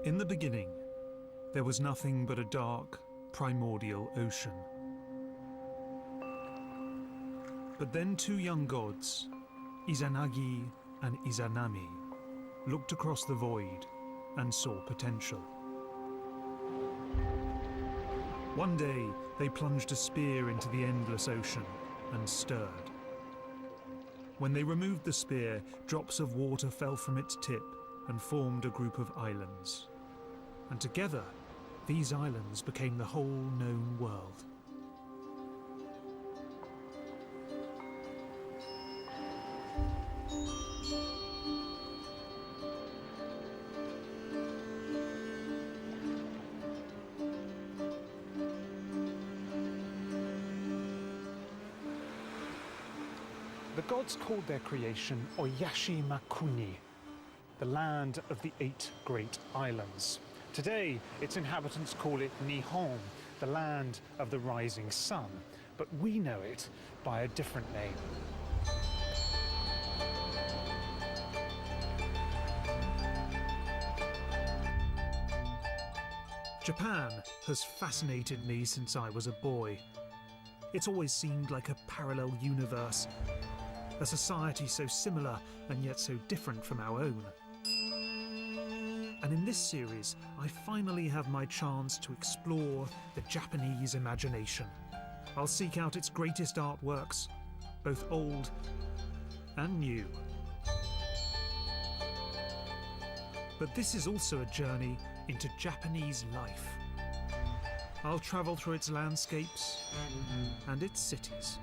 In the beginning, there was nothing but a dark, primordial ocean. But then two young gods, Izanagi and Izanami, looked across the void and saw potential. One day, they plunged a spear into the endless ocean and stirred. When they removed the spear, drops of water fell from its tip and formed a group of islands. And together, these islands became the whole known world. The gods called their creation Oyashi Makuni, the land of the 8 great islands. Today, its inhabitants call it Nihon, the land of the rising sun, but we know it by a different name. Japan has fascinated me since I was a boy. It's always seemed like a parallel universe, a society so similar and yet so different from our own. And in this series, I finally have my chance to explore the Japanese imagination. I'll seek out its greatest artworks, both old and new. But this is also a journey into Japanese life. I'll travel through its landscapes and its cities.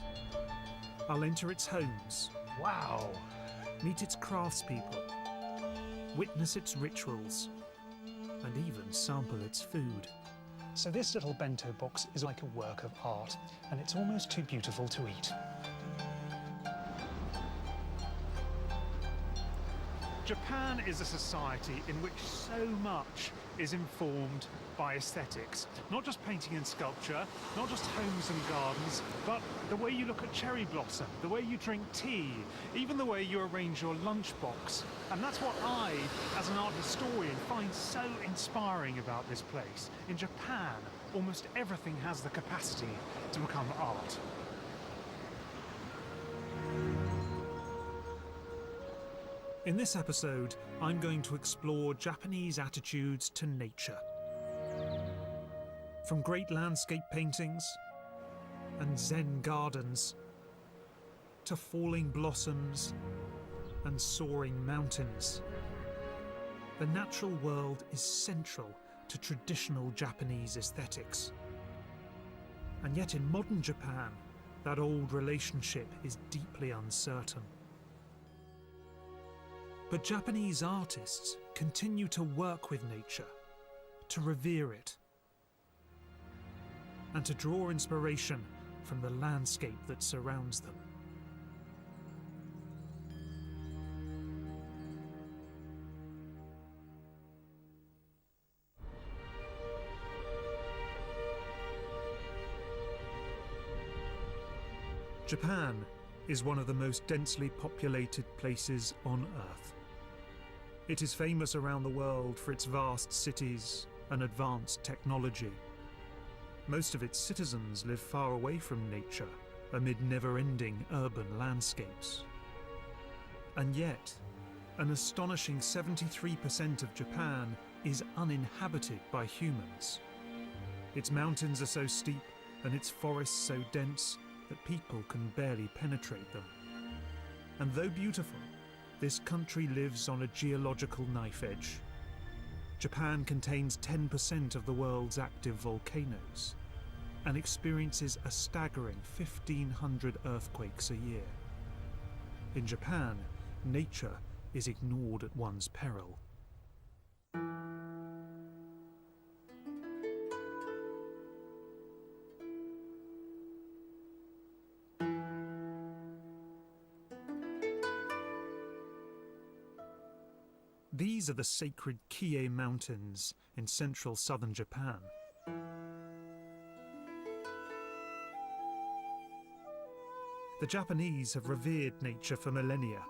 I'll enter its homes. Wow! Meet its craftspeople. Witness its rituals, and even sample its food. So this little bento box is like a work of art, and it's almost too beautiful to eat. Japan is a society in which so much is informed by aesthetics. Not just painting and sculpture, not just homes and gardens, but the way you look at cherry blossom, the way you drink tea, even the way you arrange your lunchbox. And that's what I, as an art historian, find so inspiring about this place. In Japan, almost everything has the capacity to become art. In this episode, I'm going to explore Japanese attitudes to nature. From great landscape paintings and Zen gardens to falling blossoms and soaring mountains, the natural world is central to traditional Japanese aesthetics. And yet in modern Japan, that old relationship is deeply uncertain. But Japanese artists continue to work with nature, to revere it, and to draw inspiration from the landscape that surrounds them. Japan is one of the most densely populated places on Earth. It is famous around the world for its vast cities and advanced technology. Most of its citizens live far away from nature, amid never-ending urban landscapes. And yet, an astonishing 73% of Japan is uninhabited by humans. Its mountains are so steep and its forests so dense that people can barely penetrate them. And though beautiful, this country lives on a geological knife edge. Japan contains 10% of the world's active volcanoes and experiences a staggering 1,500 earthquakes a year. In Japan, nature is ignored at one's peril. These are the sacred Kie Mountains in central southern Japan. The Japanese have revered nature for millennia.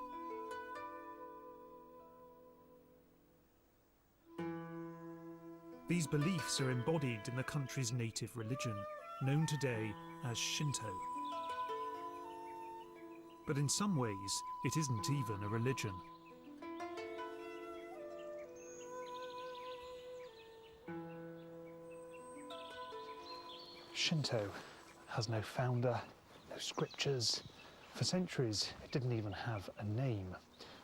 These beliefs are embodied in the country's native religion, known today as Shinto. But in some ways, it isn't even a religion. Shinto has no founder, no scriptures. For centuries, it didn't even have a name.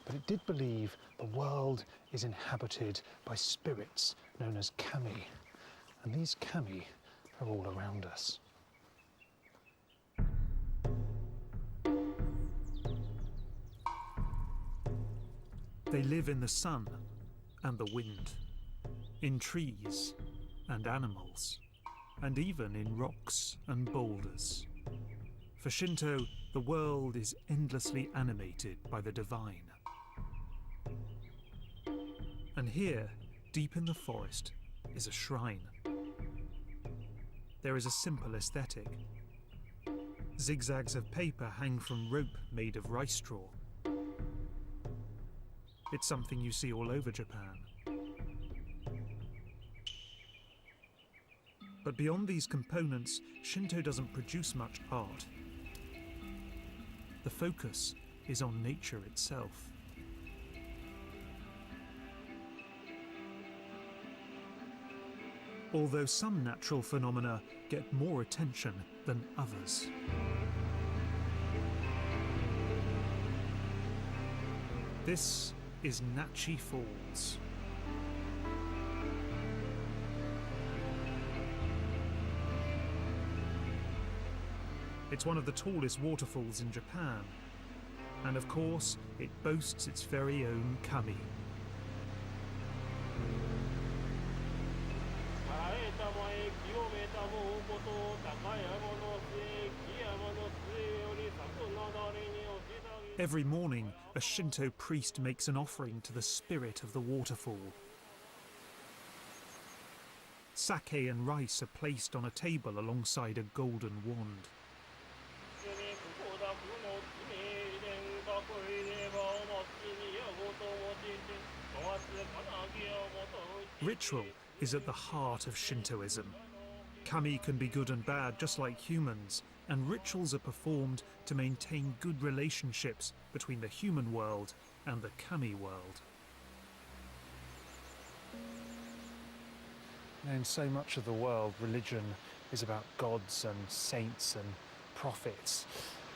But it did believe the world is inhabited by spirits known as kami. And these kami are all around us. They live in the sun and the wind, in trees and animals, and even in rocks and boulders. For Shinto, the world is endlessly animated by the divine. And here, deep in the forest, is a shrine. There is a simple aesthetic. Zigzags of paper hang from rope made of rice straw. It's something you see all over Japan. But beyond these components, Shinto doesn't produce much art. The focus is on nature itself. Although some natural phenomena get more attention than others. This is Nachi Falls. It's one of the tallest waterfalls in Japan, and of course, it boasts its very own kami. Every morning, a Shinto priest makes an offering to the spirit of the waterfall. Sake and rice are placed on a table alongside a golden wand. Ritual is at the heart of Shintoism. Kami can be good and bad, just like humans, and rituals are performed to maintain good relationships between the human world and the kami world. In so much of the world, religion is about gods and saints and prophets.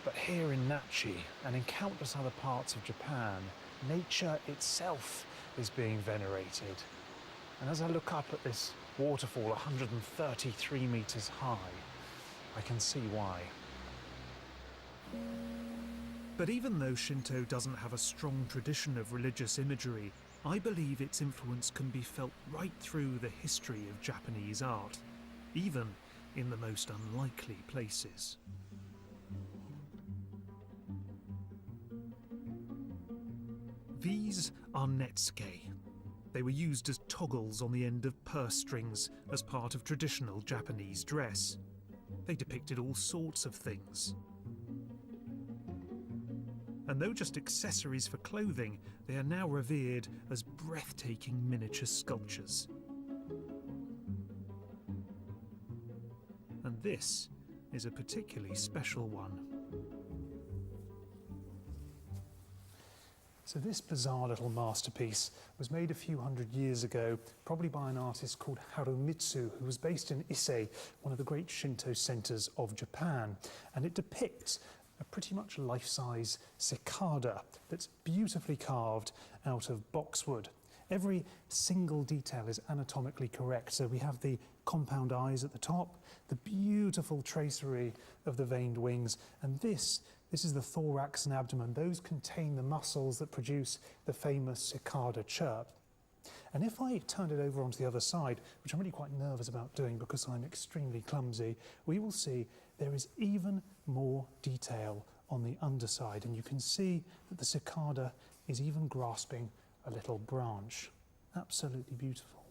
But here in Nachi, and in countless other parts of Japan, nature itself is being venerated. And as I look up at this waterfall 133 meters high, I can see why. But even though Shinto doesn't have a strong tradition of religious imagery, I believe its influence can be felt right through the history of Japanese art, even in the most unlikely places. These are netsuke. They were used as toggles on the end of purse strings as part of traditional Japanese dress. They depicted all sorts of things. And though just accessories for clothing, they are now revered as breathtaking miniature sculptures. And this is a particularly special one. So this bizarre little masterpiece was made a few hundred years ago, probably by an artist called Harumitsu, who was based in Ise, one of the great Shinto centres of Japan. And it depicts a pretty much life-size cicada that's beautifully carved out of boxwood. Every single detail is anatomically correct. So we have the compound eyes at the top, the beautiful tracery of the veined wings, and this is the thorax and abdomen. Those contain the muscles that produce the famous cicada chirp. And if I turn it over onto the other side, which I'm really quite nervous about doing because I'm extremely clumsy, we will see there is even more detail on the underside. And you can see that the cicada is even grasping a little branch. Absolutely beautiful.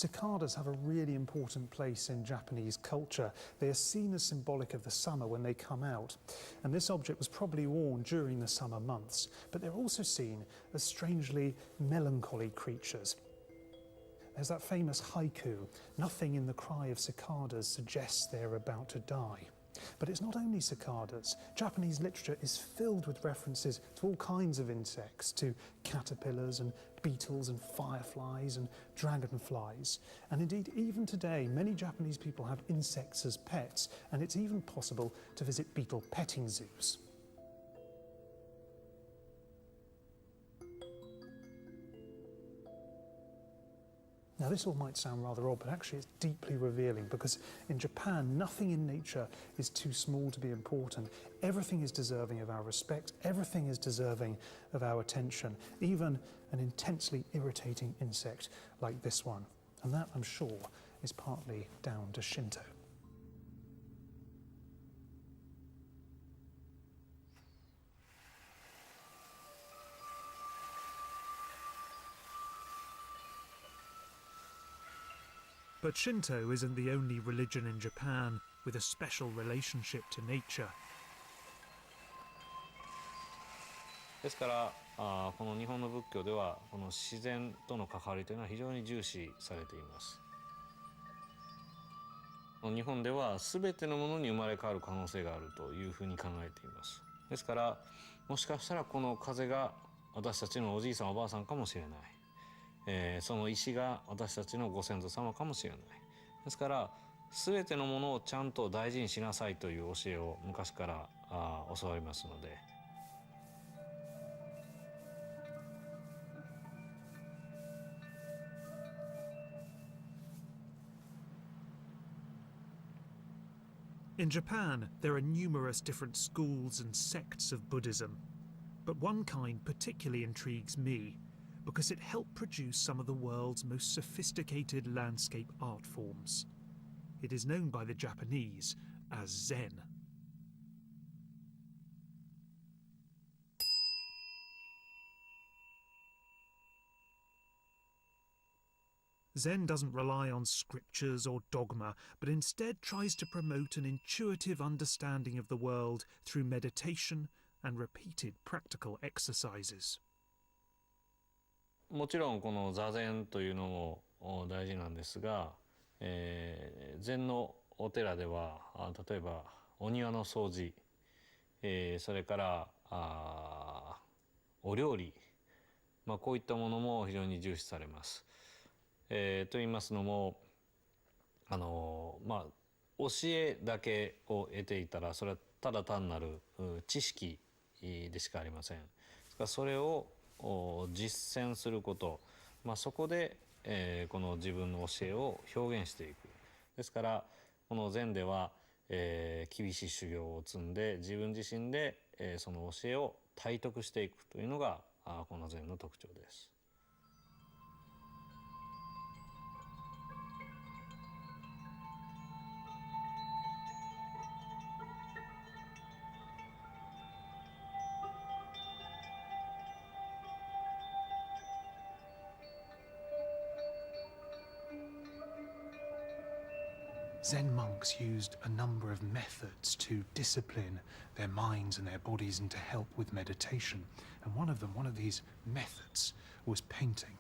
Cicadas have a really important place in Japanese culture. They are seen as symbolic of the summer when they come out, and this object was probably worn during the summer months, but they're also seen as strangely melancholy creatures. There's that famous haiku, "Nothing in the cry of cicadas suggests they're about to die." But it's not only cicadas. Japanese literature is filled with references to all kinds of insects, to caterpillars and beetles and fireflies and dragonflies. And indeed, even today, many Japanese people have insects as pets, and it's even possible to visit beetle petting zoos. Now, this all might sound rather odd, but actually it's deeply revealing, because in Japan, nothing in nature is too small to be important. Everything is deserving of our respect. Everything is deserving of our attention, even an intensely irritating insect like this one. And that, I'm sure, is partly down to Shinto. But Shinto isn't the only religion in Japan with a special relationship to nature. ですからこの日本の仏教ではこの自然との関わりというのは非常に重視されています。日本では全てのものに生まれ変わる可能性があるというふうに考えています。ですからもしかしたらこの風が私たちのおじいさんおばあさんかもしれない。その石が私たちのご先祖様かもしれない。ですから全てのものをちゃんと大事にしなさいという教えを昔から教わりますので。In Japan, there are numerous different schools and sects of Buddhism, but one kind particularly intrigues me, because it helped produce some of the world's most sophisticated landscape art forms. It is known by the Japanese as Zen. Zen doesn't rely on scriptures or dogma, but instead tries to promote an intuitive understanding of the world through meditation and repeated practical exercises. もちろんこの座禅というのも大事なんですが、禅のお寺では例えばお庭の掃除、それからお料理、こういったものも非常に重視されます。と言いますのも教えだけを得ていたらそれはただ単なる知識でしかありません。それを実践すること、そこで、この自分の教えを表現していく。ですからこの禅では、厳しい修行を積んで自分自身で、その教えを体得していくというのがこの禅の特徴です。Zen monks used a number of methods to discipline their minds and their bodies and to help with meditation. And one of these methods was painting.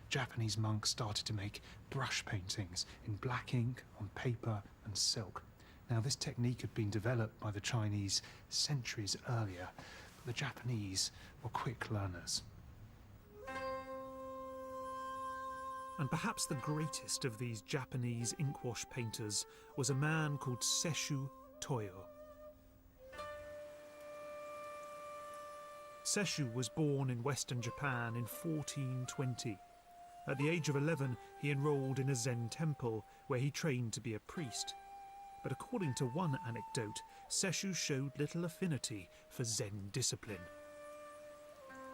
Japanese monks started to make brush paintings in black ink on paper and silk. Now, this technique had been developed by the Chinese centuries earlier, but the Japanese were quick learners. And perhaps the greatest of these Japanese inkwash painters was a man called Sesshu Toyo. Sesshu was born in Western Japan in 1420. At the age of 11, he enrolled in a Zen temple where he trained to be a priest. But according to one anecdote, Sesshu showed little affinity for Zen discipline.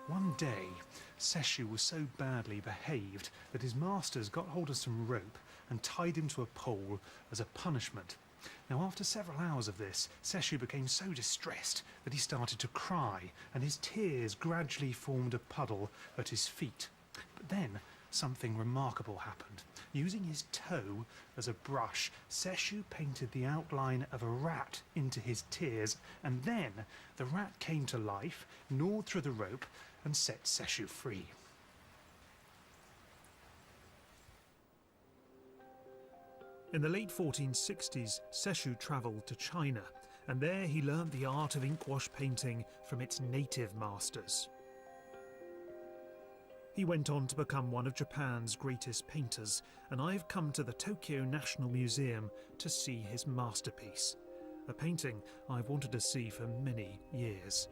One day, Sesshu was so badly behaved that his masters got hold of some rope and tied him to a pole as a punishment. Now, after several hours of this, Sesshu became so distressed that he started to cry, and his tears gradually formed a puddle at his feet. But then, something remarkable happened. Using his toe as a brush, Sesshu painted the outline of a rat into his tears, and then the rat came to life, gnawed through the rope, and set Sesshu free. In the late 1460s, Sesshu travelled to China, and there he learnt the art of inkwash painting from its native masters. He went on to become one of Japan's greatest painters, and I've come to the Tokyo National Museum to see his masterpiece, a painting I've wanted to see for many years.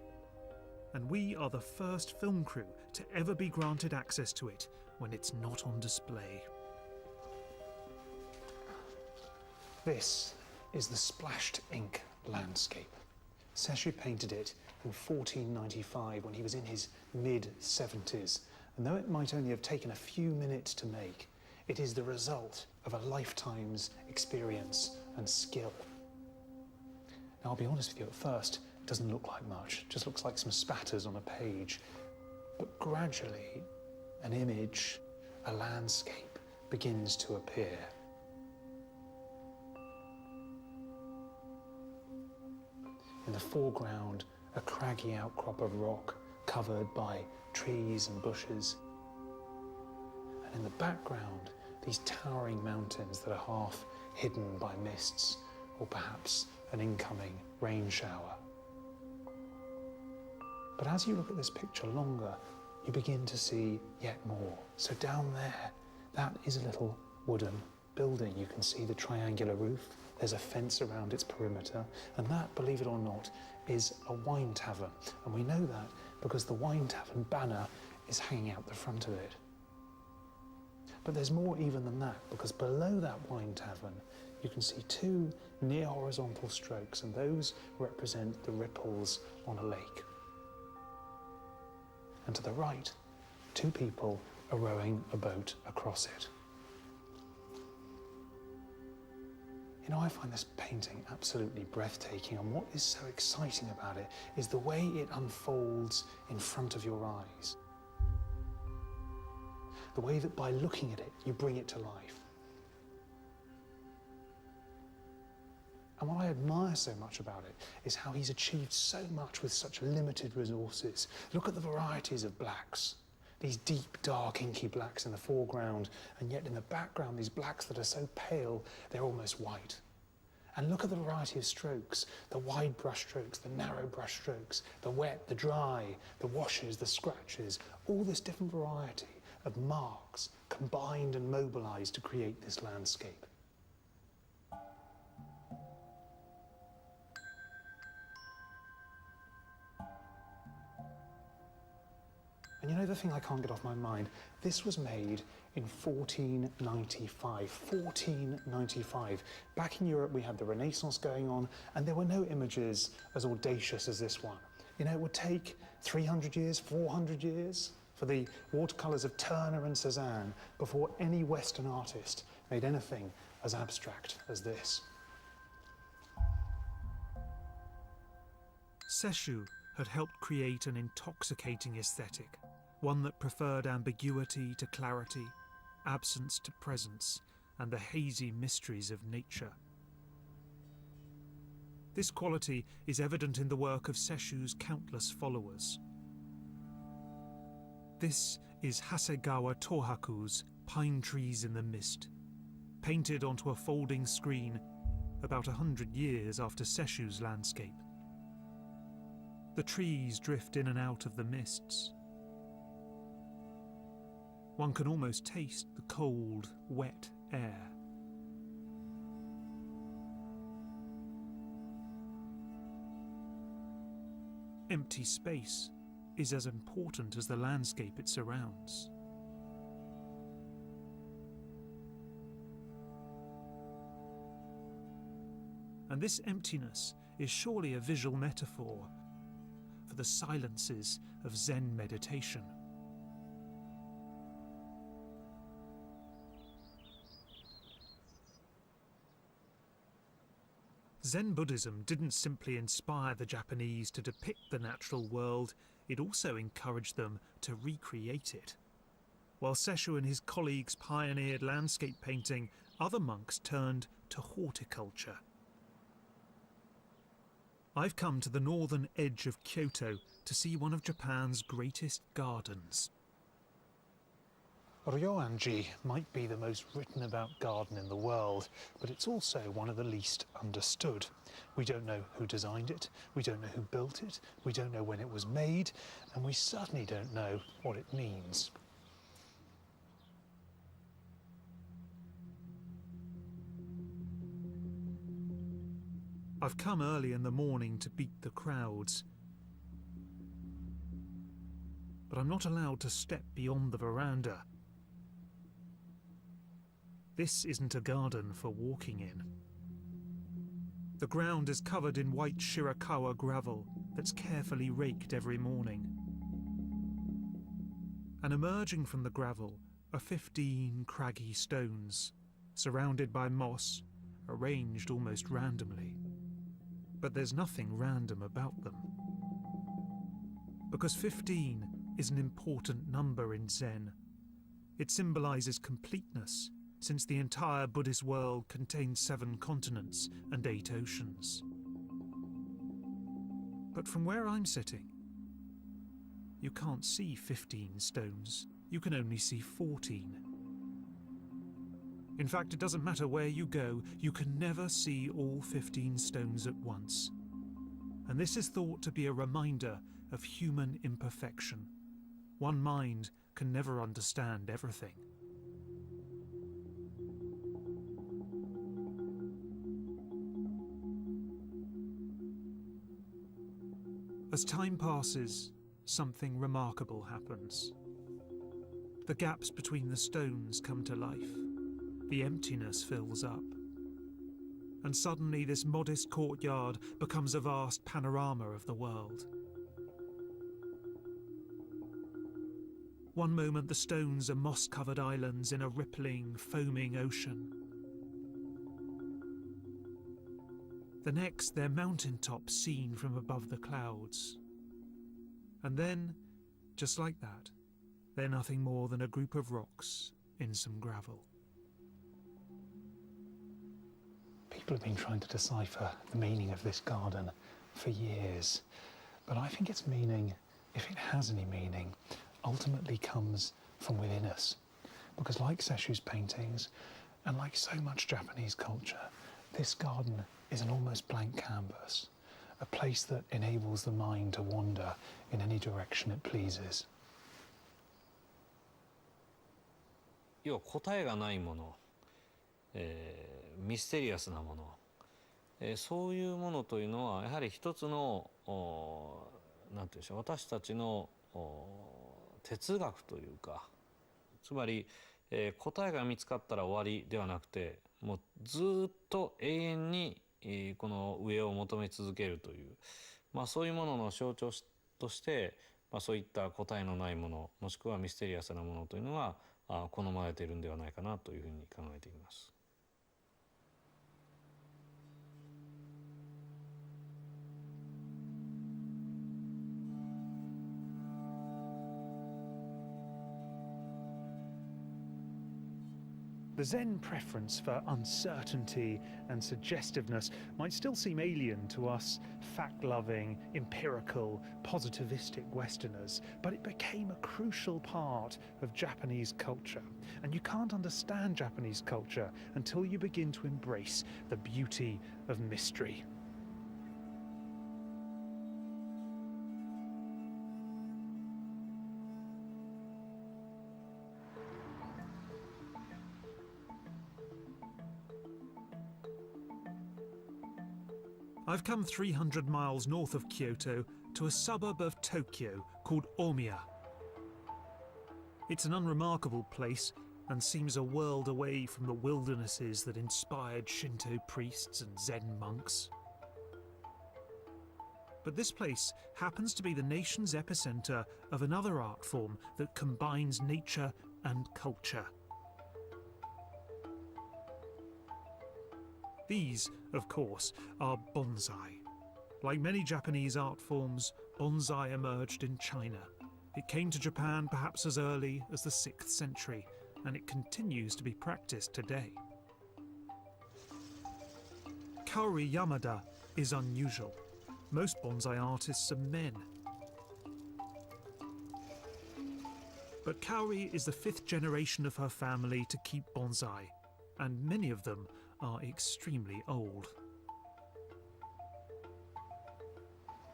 And we are the first film crew to ever be granted access to it when it's not on display. This is the splashed ink landscape. Sesshu painted it in 1495 when he was in his mid-70s, and though it might only have taken a few minutes to make, it is the result of a lifetime's experience and skill. Now, I'll be honest with you, at first, it doesn't look like much. It just looks like some spatters on a page. But gradually, an image, a landscape, begins to appear. In the foreground, a craggy outcrop of rock covered by trees and bushes. And in the background, these towering mountains that are half hidden by mists, or perhaps an incoming rain shower. But as you look at this picture longer, you begin to see yet more. So down there, that is a little wooden building. You can see the triangular roof. There's a fence around its perimeter, and that, believe it or not, is a wine tavern. And we know that because the wine tavern banner is hanging out the front of it. But there's more even than that, because below that wine tavern, you can see two near horizontal strokes, and those represent the ripples on a lake. And to the right, two people are rowing a boat across it. You know, I find this painting absolutely breathtaking, and what is so exciting about it is the way it unfolds in front of your eyes. The way that by looking at it, you bring it to life. And what I admire so much about it is how he's achieved so much with such limited resources. Look at the varieties of blacks. These deep, dark, inky blacks in the foreground, and yet in the background, these blacks that are so pale, they're almost white. And look at the variety of strokes, the wide brush strokes, the narrow brush strokes, the wet, the dry, the washes, the scratches, all this different variety of marks combined and mobilized to create this landscape. And you know the thing I can't get off my mind? This was made in 1495. 1495. Back in Europe, we had the Renaissance going on, and there were no images as audacious as this one. You know, it would take 300 years, 400 years for the watercolours of Turner and Cézanne before any Western artist made anything as abstract as this. Sesshu had helped create an intoxicating aesthetic, one that preferred ambiguity to clarity, absence to presence, and the hazy mysteries of nature. This quality is evident in the work of Sesshu's countless followers. This is Hasegawa Tohaku's Pine Trees in the Mist, painted onto a folding screen about 100 years after Sesshu's landscape. The trees drift in and out of the mists. One can almost taste the cold, wet air. Empty space is as important as the landscape it surrounds. And this emptiness is surely a visual metaphor for the silences of Zen meditation. Zen Buddhism didn't simply inspire the Japanese to depict the natural world, it also encouraged them to recreate it. While Sesshu and his colleagues pioneered landscape painting, other monks turned to horticulture. I've come to the northern edge of Kyoto to see one of Japan's greatest gardens. Ryoanji might be the most written about garden in the world, but it's also one of the least understood. We don't know who designed it, we don't know who built it, we don't know when it was made, and we certainly don't know what it means. I've come early in the morning to beat the crowds, but I'm not allowed to step beyond the veranda. This isn't a garden for walking in. The ground is covered in white Shirakawa gravel that's carefully raked every morning. And emerging from the gravel are 15 craggy stones, surrounded by moss, arranged almost randomly. But there's nothing random about them. Because 15 is an important number in Zen. It symbolizes completeness, since the entire Buddhist world contains 7 continents and 8 oceans. But from where I'm sitting, you can't see 15 stones. You can only see 14. In fact, it doesn't matter where you go, you can never see all 15 stones at once. And this is thought to be a reminder of human imperfection. One mind can never understand everything. As time passes, something remarkable happens. The gaps between the stones come to life. The emptiness fills up. And suddenly this modest courtyard becomes a vast panorama of the world. One moment the stones are moss-covered islands in a rippling, foaming ocean. The next, they're mountaintops seen from above the clouds. And then, just like that, they're nothing more than a group of rocks in some gravel. People have been trying to decipher the meaning of this garden for years, but I think its meaning, if it has any meaning, ultimately comes from within us. Because like Sesshu's paintings, and like so much Japanese culture, this garden is an almost blank canvas, a place that enables the mind to wander in any direction it pleases. 要は答えがないもの、ミステリアスなもの、そういうものというのはやはり一つのなんていうんでしょう、私たちの哲学というか、つまり、答えが見つかったら終わりではなくて、もうずっと永遠に、この上を求め続けるという、そういうものの象徴として、そういった答えのないもの、もしくはミステリアスなものというのが好まれているんではないかなというふうに考えています。The Zen preference for uncertainty and suggestiveness might still seem alien to us fact-loving, empirical, positivistic Westerners, but it became a crucial part of Japanese culture. And you can't understand Japanese culture until you begin to embrace the beauty of mystery. I've come 300 miles north of Kyoto to a suburb of Tokyo called Omiya. It's an unremarkable place and seems a world away from the wildernesses that inspired Shinto priests and Zen monks. But this place happens to be the nation's epicenter of another art form that combines nature and culture. These, of course, are bonsai. Like many Japanese art forms, bonsai emerged in China, It came to Japan perhaps as early as the 6th century, and it continues to be practiced today. Kaori Yamada is unusual. Most bonsai artists are men. But Kaori is the 5th generation of her family to keep bonsai, and many of them are extremely old.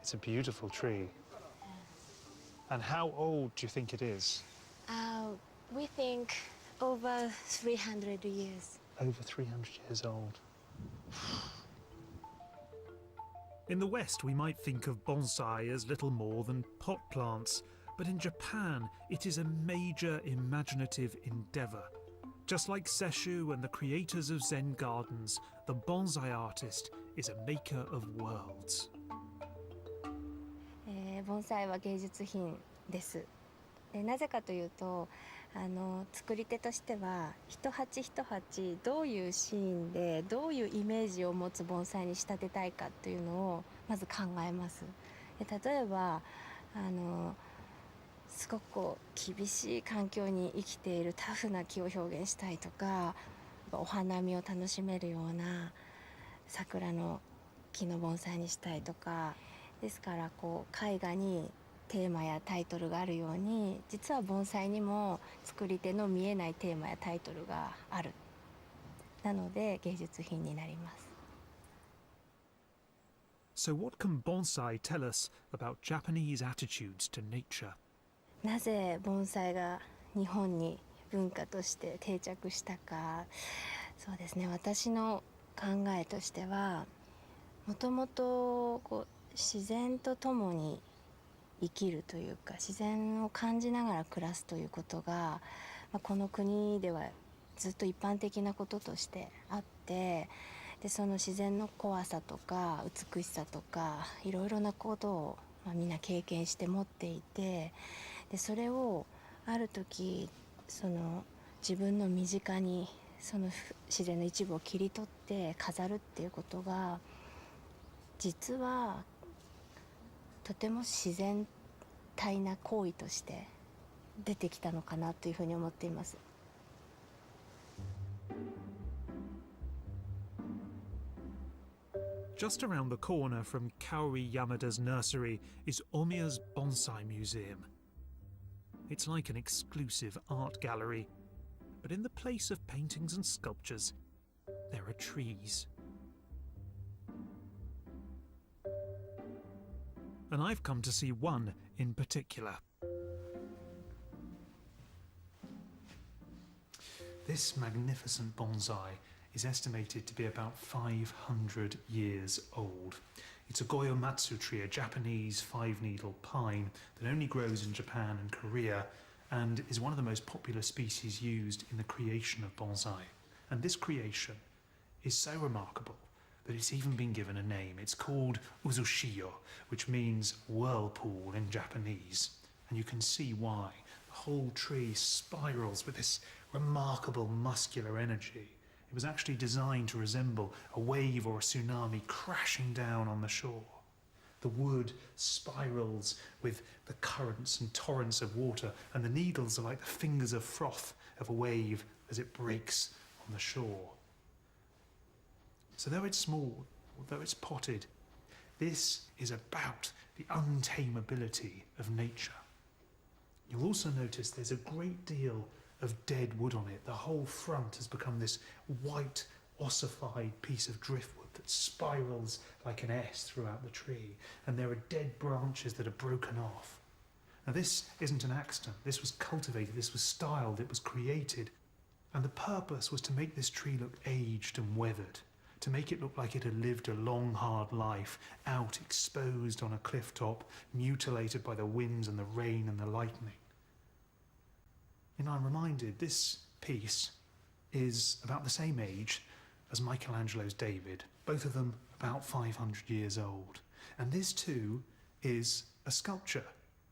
It's a beautiful tree. And how old do you think it is? We think over 300 years. Over 300 years old. In the West, we might think of bonsai as little more than pot plants, but in Japan, it is a major imaginative endeavour. Just like Sesshu and the creators of Zen gardens, the bonsai artist is a maker of worlds. 盆栽は芸術品です。なぜかというと、作り手としては一鉢一鉢どういうシーンでどういうイメージを持つ盆栽に仕立てたいかというのをまず考えます。例えばすごくこう厳しい環境に生きているタフな木を表現したいとか、お花見を楽しめるような桜の木の盆栽にしたいとか、ですからこう絵画にテーマやタイトルがあるように、実は盆栽にも作り手の見えないテーマやタイトルがある。なので芸術品になります。So what can bonsai tell us about Japanese attitudes to nature? なぜ盆栽が日本に文化として定着したか。そうですね、私の考えとしては、もともと自然と共に生きるというか、自然を感じながら暮らすということが、この国ではずっと一般的なこととしてあって、でその自然の怖さとか美しさとかいろいろなことを、みんな経験して持っていて、でそれをある時自分の身近にその自然の一部を切り取って飾るっていうことが、実はとても自然体な行為として出てきたのかなというふうに思っています。Just around the corner from Kaori Yamada's nursery is Omiya's Bonsai Museum. It's like an exclusive art gallery, but in the place of paintings and sculptures, there are trees. And I've come to see one in particular. This magnificent bonsai is estimated to be about 500 years old. It's a Goyomatsu tree, a Japanese five-needle pine that only grows in Japan and Korea and is one of the most popular species used in the creation of bonsai. And this creation is so remarkable that it's even been given a name. It's called Uzushiyo, which means whirlpool in Japanese. And you can see why. The whole tree spirals with this remarkable muscular energy. It was actually designed to resemble a wave or a tsunami crashing down on the shore. The wood spirals with the currents and torrents of water, and the needles are like the fingers of froth of a wave as it breaks on the shore. So though it's small, though it's potted, this is about the untamability of nature. You'll also notice there's a great deal of dead wood on it. The whole front has become this white, ossified piece of driftwood that spirals like an S throughout the tree, and there are dead branches that are broken off. Now this isn't an accident. This was cultivated, this was styled, it was created, and the purpose was to make this tree look aged and weathered, to make it look like it had lived a long, hard life, out exposed on a cliff top, mutilated by the winds and the rain and the lightning. And I'm reminded this piece is about the same age as Michelangelo's David, both of them about 500 years old. And this too is a sculpture.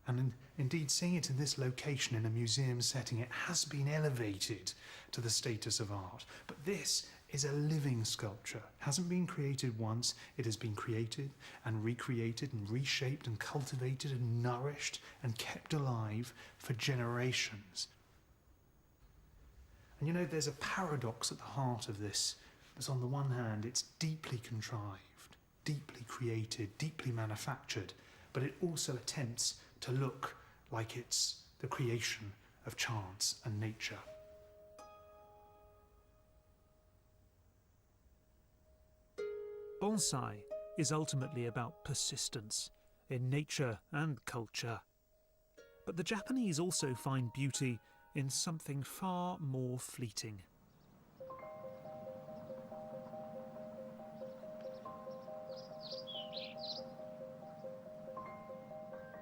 And indeed, seeing it in this location in a museum setting, it has been elevated to the status of art. But this is a living sculpture. It hasn't been created once, it has been created and recreated and reshaped and cultivated and nourished and kept alive for generations. And you know, there's a paradox at the heart of this. Because on the one hand, it's deeply contrived, deeply created, deeply manufactured, but it also attempts to look like it's the creation of chance and nature. Bonsai is ultimately about persistence in nature and culture. But the Japanese also find beauty in something far more fleeting.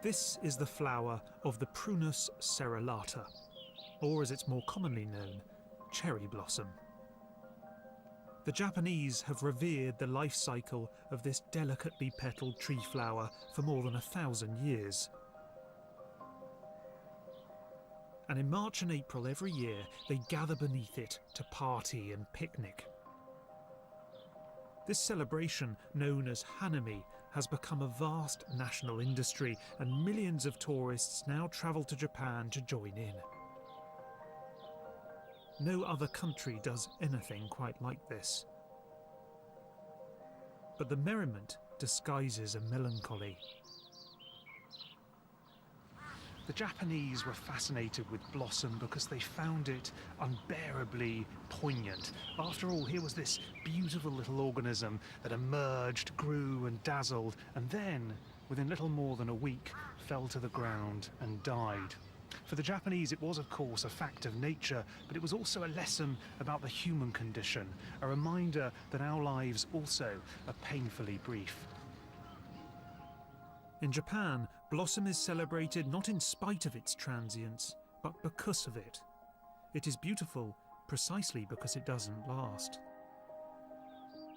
This is the flower of the Prunus cerulata, or as it's more commonly known, cherry blossom. The Japanese have revered the life cycle of this delicately petalled tree flower for more than 1,000 years. And in March and April every year, they gather beneath it to party and picnic. This celebration, known as Hanami, has become a vast national industry, and millions of tourists now travel to Japan to join in. No other country does anything quite like this. But the merriment disguises a melancholy. The Japanese were fascinated with blossom because they found it unbearably poignant. After all, here was this beautiful little organism that emerged, grew and dazzled, and then, within little more than a week, fell to the ground and died. For the Japanese, it was, of course, a fact of nature, but it was also a lesson about the human condition, a reminder that our lives also are painfully brief. In Japan, blossom is celebrated not in spite of its transience, but because of it. It is beautiful precisely because it doesn't last.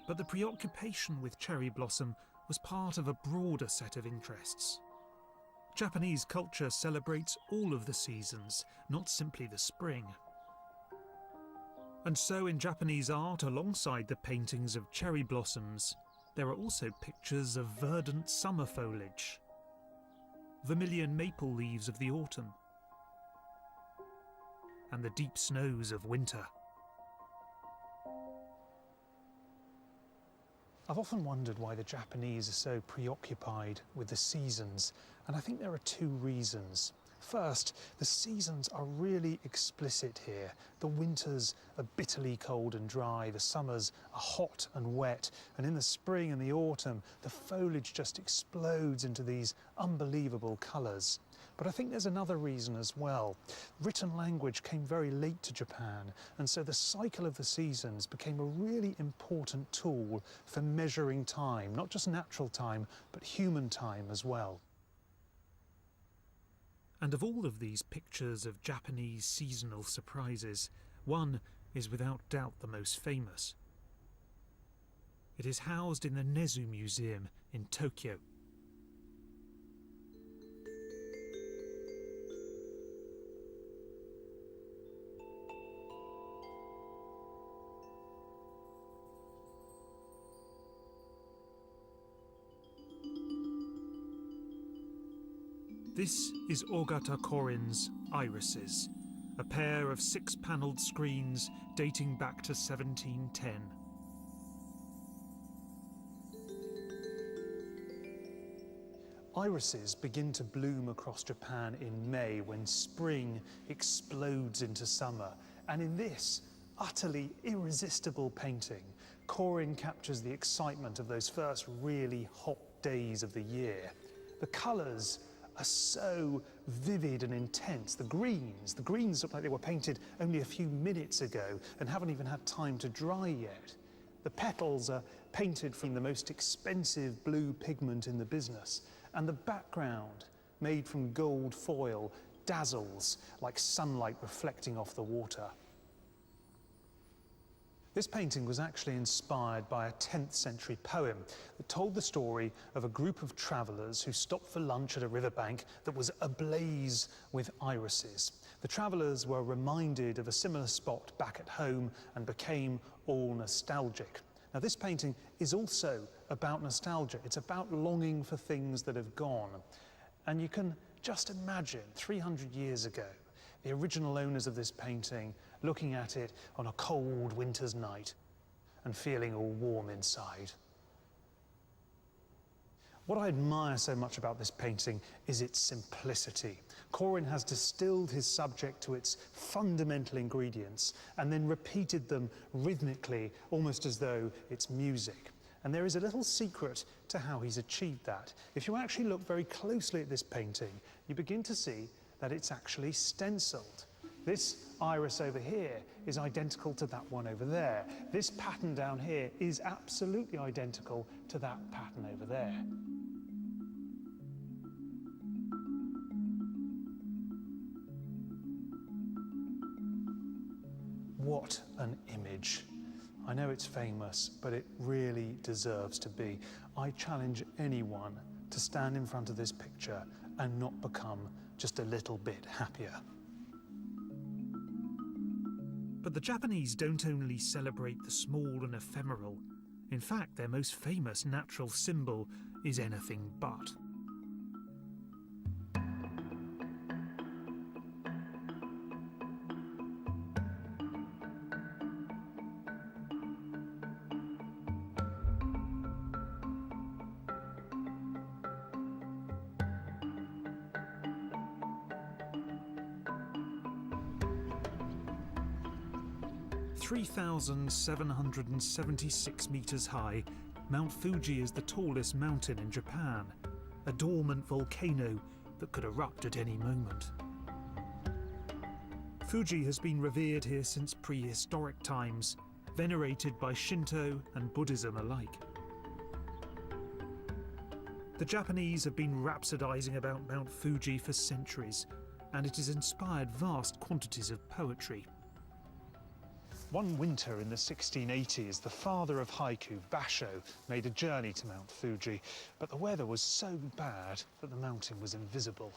But the preoccupation with cherry blossom was part of a broader set of interests. Japanese culture celebrates all of the seasons, not simply the spring. And so in Japanese art, alongside the paintings of cherry blossoms, there are also pictures of verdant summer foliage, vermilion maple leaves of the autumn, and the deep snows of winter. I've often wondered why the Japanese are so preoccupied with the seasons, and I think there are two reasons. First, the seasons are really explicit here. The winters are bitterly cold and dry, the summers are hot and wet, and in the spring and the autumn, the foliage just explodes into these unbelievable colours. But I think there's another reason as well. Written language came very late to Japan, and so the cycle of the seasons became a really important tool for measuring time, not just natural time, but human time as well. And of all of these pictures of Japanese seasonal surprises, one is without doubt the most famous. It is housed in the Nezu Museum in Tokyo. This is Ogata Korin's Irises, a pair of 6-panelled screens dating back to 1710. Irises begin to bloom across Japan in May when spring explodes into summer. And in this utterly irresistible painting, Korin captures the excitement of those first really hot days of the year. The colours are so vivid and intense. The greens look like they were painted only a few minutes ago and haven't even had time to dry yet. The petals are painted from the most expensive blue pigment in the business, and the background, made from gold foil, dazzles like sunlight reflecting off the water. This painting was actually inspired by a 10th century poem that told the story of a group of travellers who stopped for lunch at a riverbank that was ablaze with irises. The travellers were reminded of a similar spot back at home and became all nostalgic. Now, this painting is also about nostalgia. It's about longing for things that have gone. And you can just imagine 300 years ago, the original owners of this painting looking at it on a cold winter's night and feeling all warm inside. What I admire so much about this painting is its simplicity. Corwin has distilled his subject to its fundamental ingredients and then repeated them rhythmically, almost as though it's music. And there is a little secret to how he's achieved that. If you actually look very closely at this painting, you begin to see that it's actually stenciled. This iris over here is identical to that one over there. This pattern down here is absolutely identical to that pattern over there. What an image. I know it's famous, but it really deserves to be. I challenge anyone to stand in front of this picture and not become just a little bit happier. But the Japanese don't only celebrate the small and ephemeral. In fact, their most famous natural symbol is anything but. (3,776 meters high), Mount Fuji is the tallest mountain in Japan, a dormant volcano that could erupt at any moment. Fuji has been revered here since prehistoric times, venerated by Shinto and Buddhism alike. The Japanese have been rhapsodizing about Mount Fuji for centuries, and it has inspired vast quantities of poetry. One winter in the 1680s, the father of haiku, Basho, made a journey to Mount Fuji, but the weather was so bad that the mountain was invisible.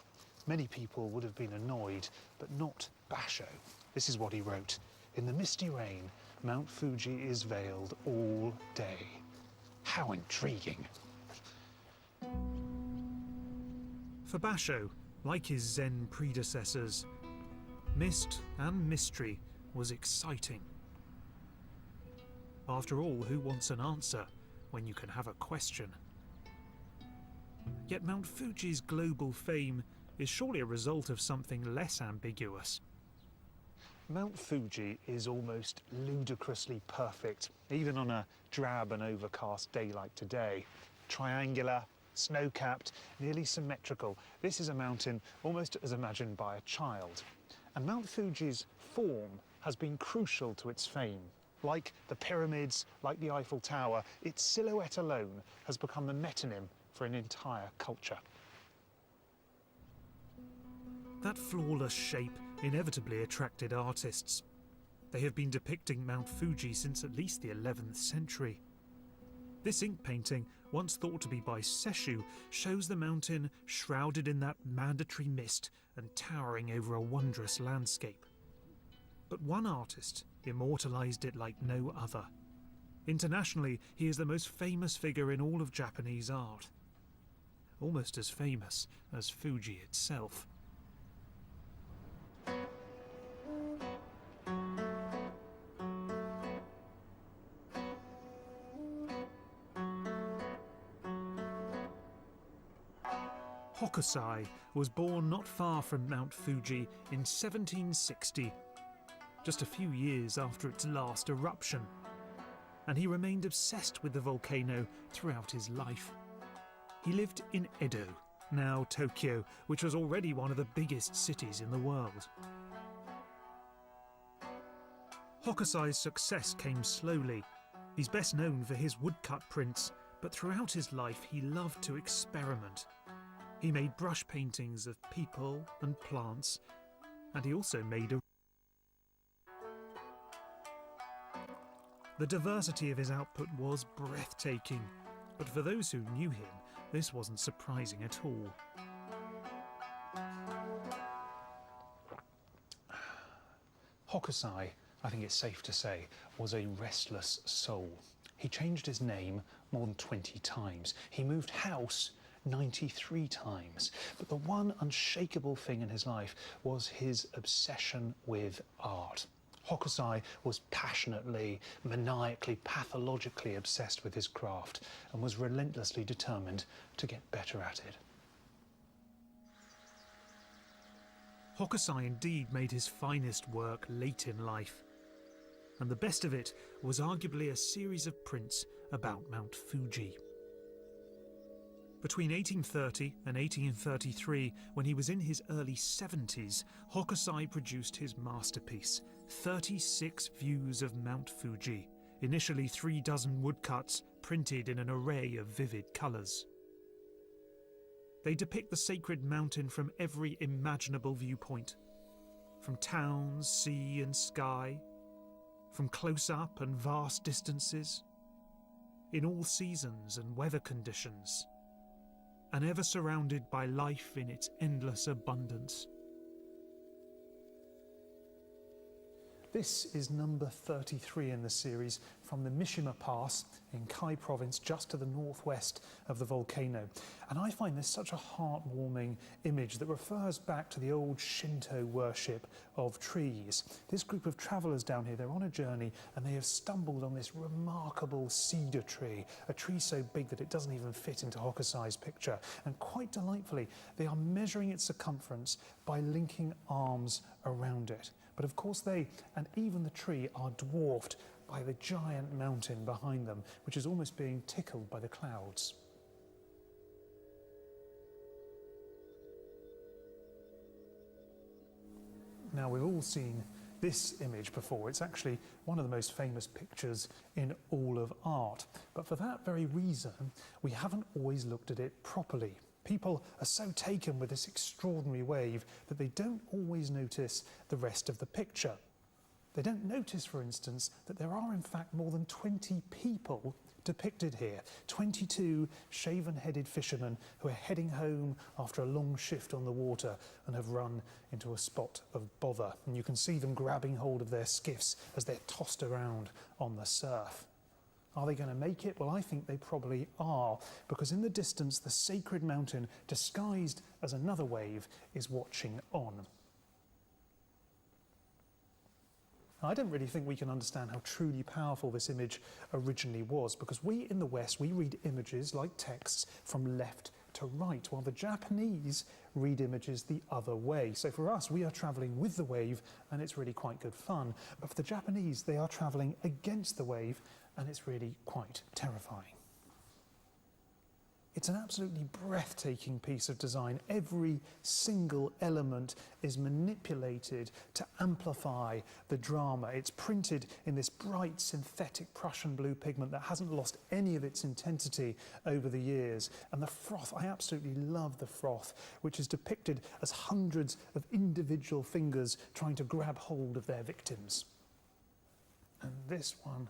Many people would have been annoyed, but not Basho. This is what he wrote: "In the misty rain, Mount Fuji is veiled all day." How intriguing. For Basho, like his Zen predecessors, mist and mystery was exciting. After all, who wants an answer when you can have a question? Yet Mount Fuji's global fame is surely a result of something less ambiguous. Mount Fuji is almost ludicrously perfect, even on a drab and overcast day like today. Triangular, snow-capped, nearly symmetrical. This is a mountain almost as imagined by a child. And Mount Fuji's form has been crucial to its fame. Like the pyramids, like the Eiffel Tower, its silhouette alone has become the metonym for an entire culture. That flawless shape inevitably attracted artists. They have been depicting Mount Fuji since at least the 11th century. This ink painting, once thought to be by Sesshu, shows the mountain shrouded in that mandatory mist and towering over a wondrous landscape. But one artist immortalised it like no other. Internationally, he is the most famous figure in all of Japanese art. Almost as famous as Fuji itself. Hokusai was born not far from Mount Fuji in 1760, just a few years after its last eruption, and he remained obsessed with the volcano throughout his life. He lived in Edo, now Tokyo, which was already one of the biggest cities in the world. Hokusai's success came slowly. He's best known for his woodcut prints, but throughout his life he loved to experiment. He made brush paintings of people and plants, and he also made a The diversity of his output was breathtaking, but for those who knew him, this wasn't surprising at all. Hokusai, I think it's safe to say, was a restless soul. He changed his name more than 20 times. He moved house 93 times. But the one unshakable thing in his life was his obsession with art. Hokusai was passionately, maniacally, pathologically obsessed with his craft and was relentlessly determined to get better at it. Hokusai indeed made his finest work late in life, and the best of it was arguably a series of prints about Mount Fuji. Between 1830 and 1833, when he was in his early 70s, Hokusai produced his masterpiece, 36 views of Mount Fuji, initially 36 woodcuts printed in an array of vivid colours. They depict the sacred mountain from every imaginable viewpoint, from towns, sea and sky, from close-up and vast distances, in all seasons and weather conditions, and ever surrounded by life in its endless abundance. This is number 33 in the series from the Mishima Pass in Kai province, just to the northwest of the volcano. And I find this such a heartwarming image that refers back to the old Shinto worship of trees. This group of travellers down here, they're on a journey and they have stumbled on this remarkable cedar tree, a tree so big that it doesn't even fit into Hokusai's picture. And quite delightfully, they are measuring its circumference by linking arms around it. But of course they, and even the tree, are dwarfed by the giant mountain behind them, which is almost being tickled by the clouds. Now, we've all seen this image before. It's actually one of the most famous pictures in all of art. But for that very reason, we haven't always looked at it properly. People are so taken with this extraordinary wave that they don't always notice the rest of the picture. They don't notice, for instance, that there are in fact more than 20 people depicted here. 22 shaven-headed fishermen who are heading home after a long shift on the water and have run into a spot of bother. And you can see them grabbing hold of their skiffs as they're tossed around on the surf. Are they going to make it? Well, I think they probably are, because in the distance, the sacred mountain, disguised as another wave, is watching on. Now, I don't really think we can understand how truly powerful this image originally was, because we in the West, we read images like texts from left to right, while the Japanese read images the other way. So for us, we are travelling with the wave, and it's really quite good fun. But for the Japanese, they are travelling against the wave, and it's really quite terrifying. It's an absolutely breathtaking piece of design. Every single element is manipulated to amplify the drama. It's printed in this bright synthetic Prussian blue pigment that hasn't lost any of its intensity over the years. And the froth, I absolutely love the froth, which is depicted as hundreds of individual fingers trying to grab hold of their victims. And this one,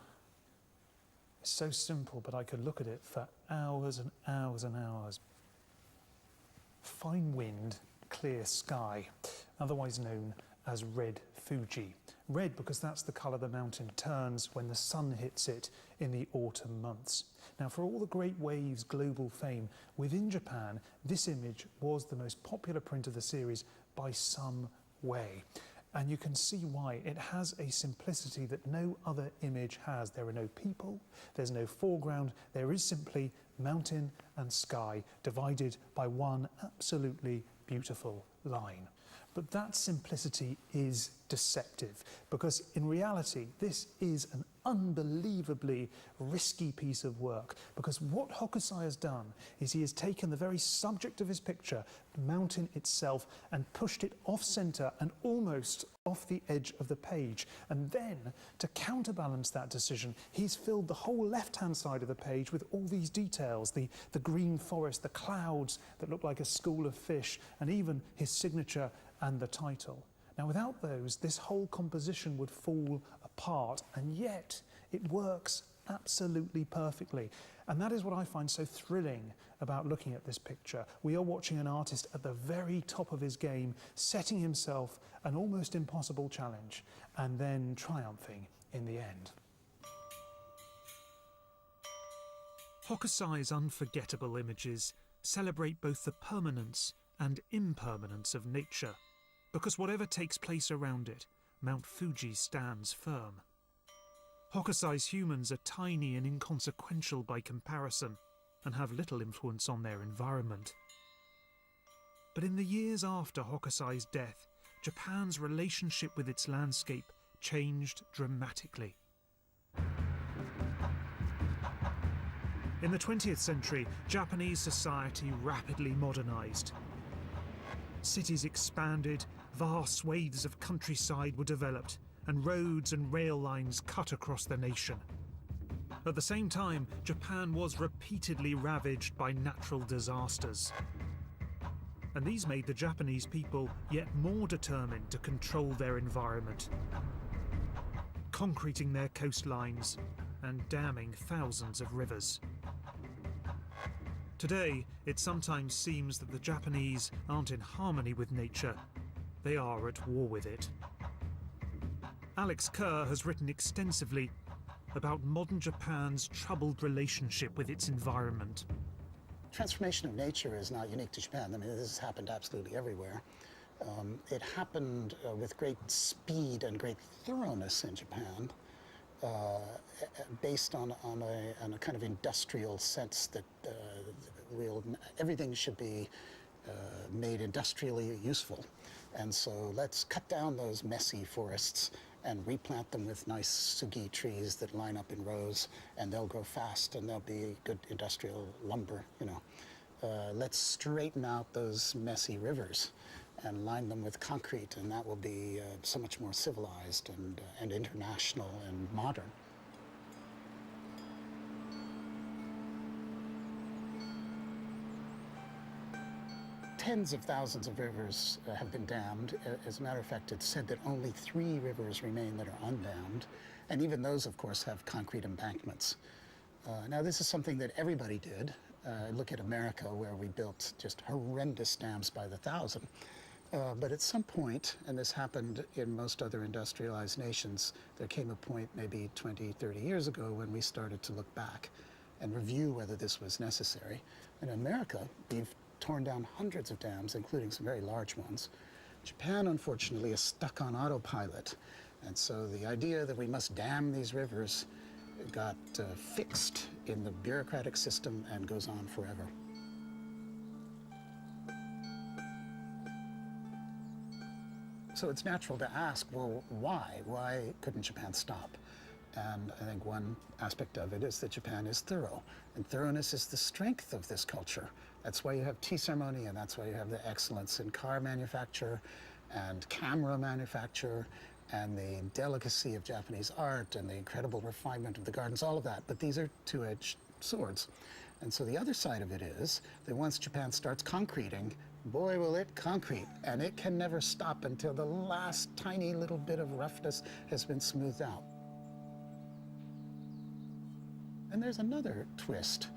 it's so simple, but I could look at it for hours and hours and hours. Fine wind, clear sky, otherwise known as red Fuji. Red because that's the colour the mountain turns when the sun hits it in the autumn months. Now, for all the great waves' global fame, within Japan, this image was the most popular print of the series by some way. And you can see why. It has a simplicity that no other image has. There are no people, there's no foreground, there is simply mountain and sky divided by one absolutely beautiful line. But that simplicity is deceptive, because in reality, this is an unbelievably risky piece of work, because what Hokusai has done is he has taken the very subject of his picture, the mountain itself, and pushed it off-centre and almost off the edge of the page. And then, to counterbalance that decision, he's filled the whole left-hand side of the page with all these details, the green forest, the clouds that look like a school of fish, and even his signature and the title. Now, without those, this whole composition would fall apart, and yet it works absolutely perfectly. And that is what I find so thrilling about looking at this picture. We are watching an artist at the very top of his game, setting himself an almost impossible challenge, and then triumphing in the end. Hokusai's unforgettable images celebrate both the permanence and impermanence of nature, because whatever takes place around it, Mount Fuji stands firm. Hokusai's humans are tiny and inconsequential by comparison, and have little influence on their environment. But in the years after Hokusai's death, Japan's relationship with its landscape changed dramatically. In the 20th century, Japanese society rapidly modernized. Cities expanded, vast swathes of countryside were developed, and roads and rail lines cut across the nation. At the same time, Japan was repeatedly ravaged by natural disasters. And these made the Japanese people yet more determined to control their environment, concreting their coastlines and damming thousands of rivers. Today, it sometimes seems that the Japanese aren't in harmony with nature, they are at war with it. Alex Kerr has written extensively about modern Japan's troubled relationship with its environment. Transformation of nature is not unique to Japan. I mean, this has happened absolutely everywhere. It happened with great speed and great thoroughness in Japan, based on a kind of industrial sense that everything should be made industrially useful. And so let's cut down those messy forests and replant them with nice sugi trees that line up in rows, and they'll grow fast and they'll be good industrial lumber, you know. Let's straighten out those messy rivers and line them with concrete, and that will be so much more civilized and international and modern. Tens of thousands of rivers have been dammed. As a matter of fact, it's said that only 3 rivers remain that are undammed, and even those, of course, have concrete embankments. Now, this is something that everybody did. Look at America, where we built just horrendous dams by the thousand. But at some point, and this happened in most other industrialized nations, there came a point maybe 20, 30 years ago when we started to look back and review whether this was necessary. And in America, we've torn down hundreds of dams, including some very large ones. Japan, unfortunately, is stuck on autopilot. And so the idea that we must dam these rivers got fixed in the bureaucratic system and goes on forever. So it's natural to ask, well, why? Why couldn't Japan stop? And I think one aspect of it is that Japan is thorough, and thoroughness is the strength of this culture. That's why you have tea ceremony, and that's why you have the excellence in car manufacture and camera manufacture and the delicacy of Japanese art and the incredible refinement of the gardens, all of that. But these are two-edged swords. And so the other side of it is that once Japan starts concreting, boy, will it concrete. And it can never stop until the last tiny little bit of roughness has been smoothed out. And there's another twist,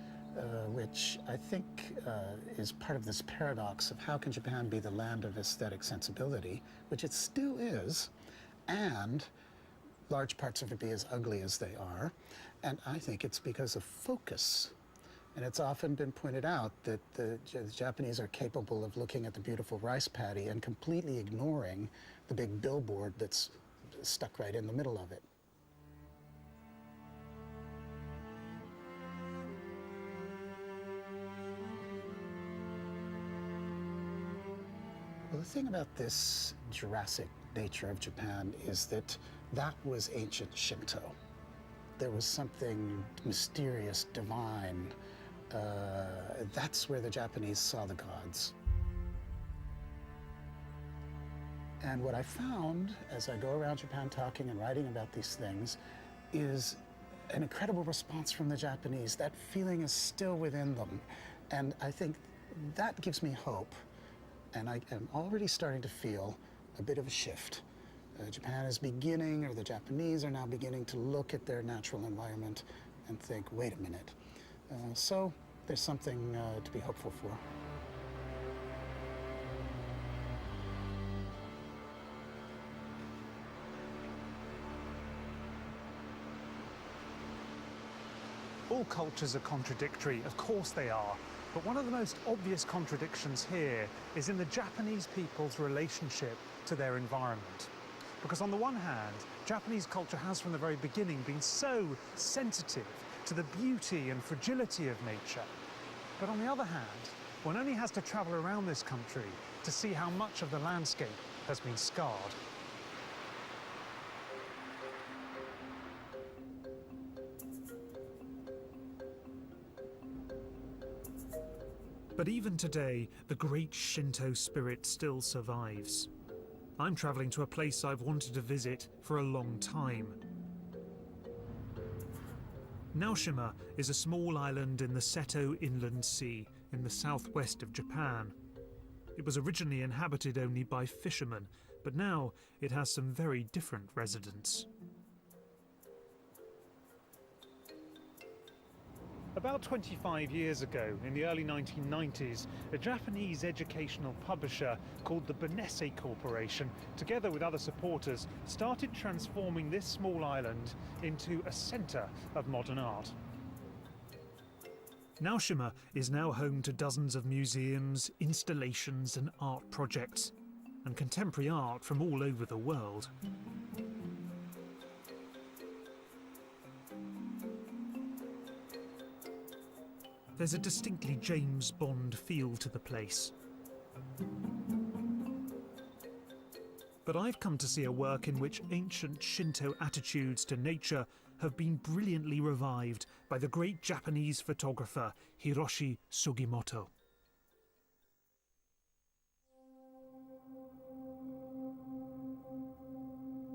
which I think is part of this paradox of how can Japan be the land of aesthetic sensibility, which it still is, and large parts of it be as ugly as they are. And I think it's because of focus. And it's often been pointed out that the Japanese are capable of looking at the beautiful rice paddy and completely ignoring the big billboard that's stuck right in the middle of it. Well, the thing about this Jurassic nature of Japan is that that was ancient Shinto. There was something mysterious, divine. That's where the Japanese saw the gods. And what I found as I go around Japan talking and writing about these things is an incredible response from the Japanese. That feeling is still within them. And I think that gives me hope. And I am already starting to feel a bit of a shift. Japan is beginning, or the Japanese are now beginning to look at their natural environment and think, wait a minute. So there's something to be hopeful for. All cultures are contradictory, of course they are, but one of the most obvious contradictions here is in the Japanese people's relationship to their environment. Because on the one hand, Japanese culture has from the very beginning been so sensitive to the beauty and fragility of nature. But on the other hand, one only has to travel around this country to see how much of the landscape has been scarred. But even today, the great Shinto spirit still survives. I'm travelling to a place I've wanted to visit for a long time. Naoshima is a small island in the Seto Inland Sea in the southwest of Japan. It was originally inhabited only by fishermen, but now it has some very different residents. About 25 years ago, in the early 1990s, a Japanese educational publisher called the Benesse Corporation, together with other supporters, started transforming this small island into a centre of modern art. Naoshima is now home to dozens of museums, installations and art projects, and contemporary art from all over the world. There's a distinctly James Bond feel to the place. But I've come to see a work in which ancient Shinto attitudes to nature have been brilliantly revived by the great Japanese photographer Hiroshi Sugimoto.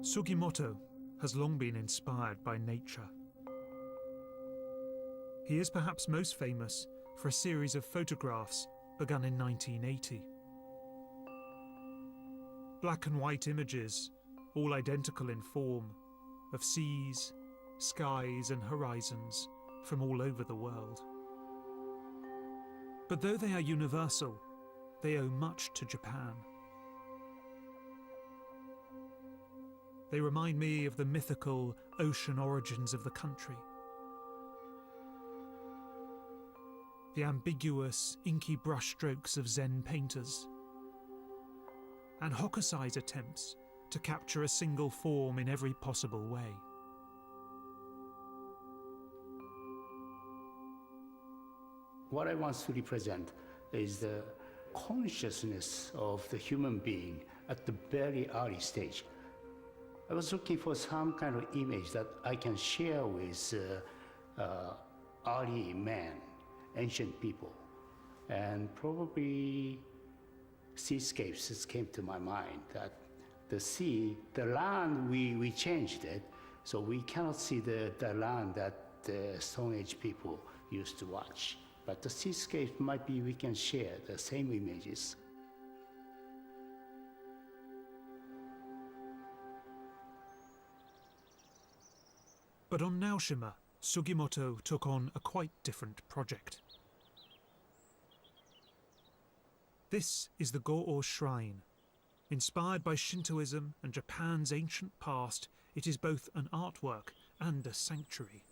Sugimoto has long been inspired by nature. He is perhaps most famous for a series of photographs begun in 1980. Black and white images, all identical in form, of seas, skies and horizons from all over the world. But though they are universal, they owe much to Japan. They remind me of the mythical ocean origins of the country. The ambiguous, inky brushstrokes of Zen painters, and Hokusai's attempts to capture a single form in every possible way. What I want to represent is the consciousness of the human being at the very early stage. I was looking for some kind of image that I can share with early men, ancient people, and probably seascapes came to my mind. That the sea, the land, we changed it, so we cannot see the land that the Stone Age people used to watch. But the seascape might be we can share the same images. But on Naoshima, Sugimoto took on a quite different project. This is the Go-O Shrine. Inspired by Shintoism and Japan's ancient past, it is both an artwork and a sanctuary.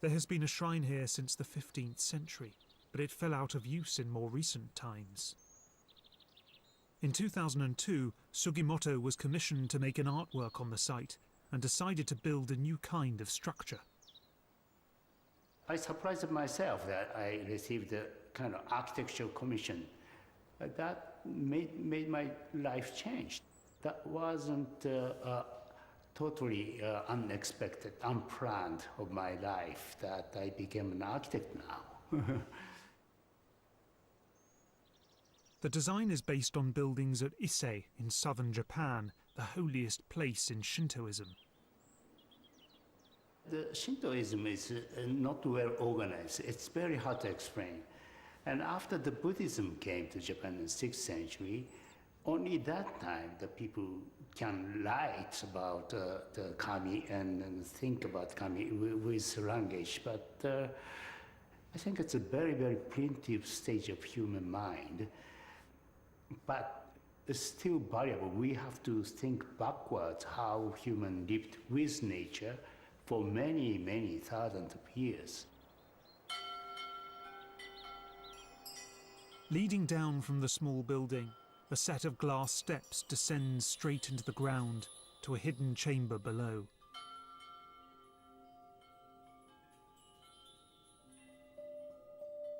There has been a shrine here since the 15th century, but it fell out of use in more recent times. In 2002, Sugimoto was commissioned to make an artwork on the site and decided to build a new kind of structure. I surprised myself that I received a kind of architectural commission. That made my life change. That wasn't totally unexpected, unplanned of my life that I became an architect now. The design is based on buildings at Ise in southern Japan, the holiest place in Shintoism. The Shintoism is not well organized. It's very hard to explain. And after the Buddhism came to Japan in the 6th century, only that time the people can write about the kami and think about kami with language. But I think it's a very, very primitive stage of human mind. But it's still valuable. We have to think backwards how human lived with nature for many, many thousands of years. Leading down from the small building, a set of glass steps descends straight into the ground to a hidden chamber below.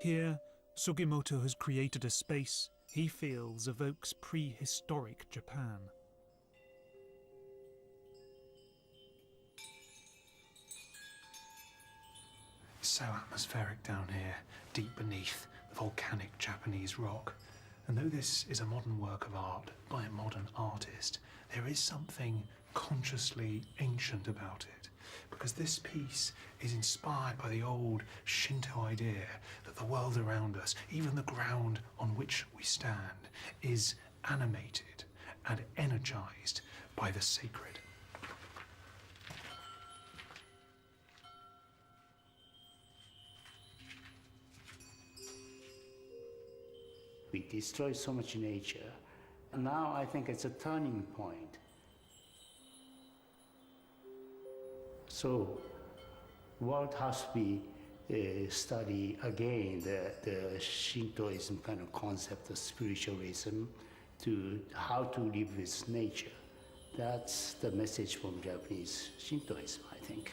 Here, Sugimoto has created a space he feels evokes prehistoric Japan. It's so atmospheric down here, deep beneath the volcanic Japanese rock. And though this is a modern work of art by a modern artist, there is something consciously ancient about it, because this piece is inspired by the old Shinto idea that the world around us, even the ground on which we stand, is animated and energized by the sacred. We destroy so much nature. Now I think it's a turning point. So, world has to be study again the Shintoism kind of concept of spiritualism, to how to live with nature. That's the message from Japanese Shintoism, I think.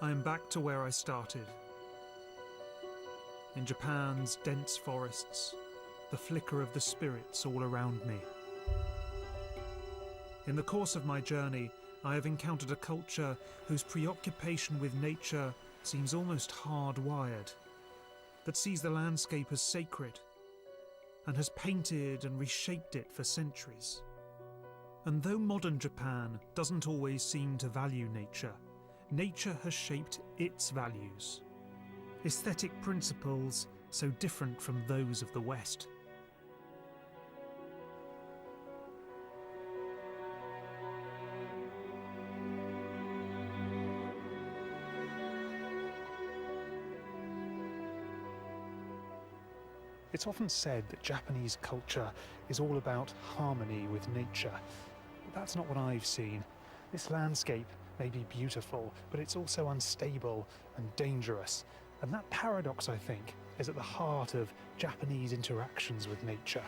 I am back to where I started. In Japan's dense forests, the flicker of the spirits all around me. In the course of my journey, I have encountered a culture whose preoccupation with nature seems almost hardwired, that sees the landscape as sacred and has painted and reshaped it for centuries. And though modern Japan doesn't always seem to value nature, nature has shaped its values. Aesthetic principles so different from those of the West. It's often said that Japanese culture is all about harmony with nature. But that's not what I've seen. This landscape may be beautiful, but it's also unstable and dangerous. And that paradox, I think, is at the heart of Japanese interactions with nature.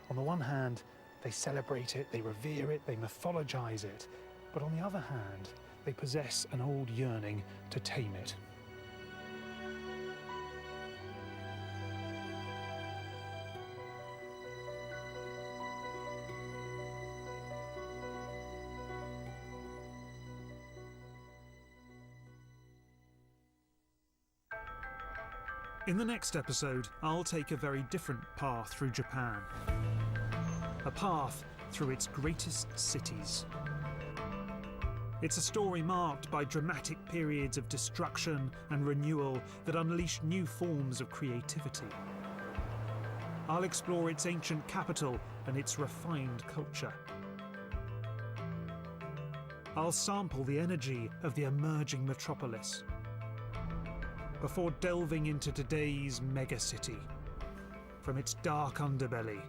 On the one hand, they celebrate it, they revere it, they mythologize it. But on the other hand, they possess an old yearning to tame it. In the next episode, I'll take a very different path through Japan. A path through its greatest cities. It's a story marked by dramatic periods of destruction and renewal that unleash new forms of creativity. I'll explore its ancient capital and its refined culture. I'll sample the energy of the emerging metropolis, before delving into today's megacity, from its dark underbelly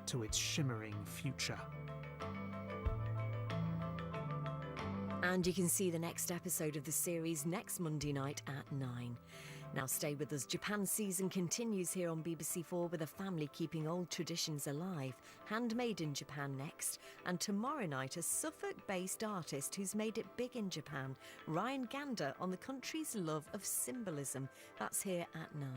to its shimmering future. And you can see the next episode of the series next Monday night at 9. Now stay with us. Japan season continues here on BBC4 with a family keeping old traditions alive. Handmade in Japan next. And tomorrow night, a Suffolk-based artist who's made it big in Japan, Ryan Gander, on the country's love of symbolism. That's here at 9.